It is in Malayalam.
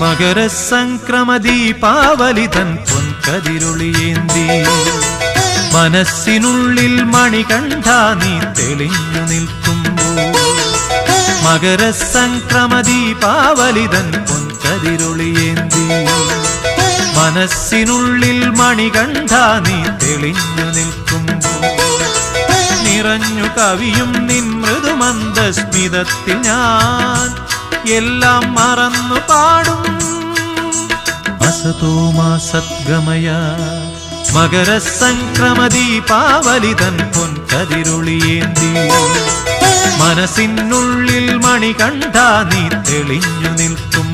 മകരസംക്രമദീപാവലി തൻ പൊൻകതിരൊളിയേന്തി മനസ്സിനുള്ളിൽ മണികണ്ഠ നീ തെളിഞ്ഞു നിൽക്കുമ്പോൾ മകരസംക്രമദീപാവലി തൻ പൊൻകതിരൊളിയേന്തി മനസ്സിനുള്ളിൽ മണികണ്ഠ നീ തെളിഞ്ഞു നിൽക്കുമ്പോൾ നിറഞ്ഞു കവിയും നിൻ മൃദുമന്ദസ്മിതത്തിൽ ഞാൻ എല്ലാം മറന്നു പാടും അസതോ മാ സദ്ഗമയ മകരസംക്രമദീപാവലി തൻ പൊൻകതിരൊളിയേന്തി മനസ്സിനുള്ളിൽ മണികണ്ഠ നീ തെളിഞ്ഞു നിൽക്കും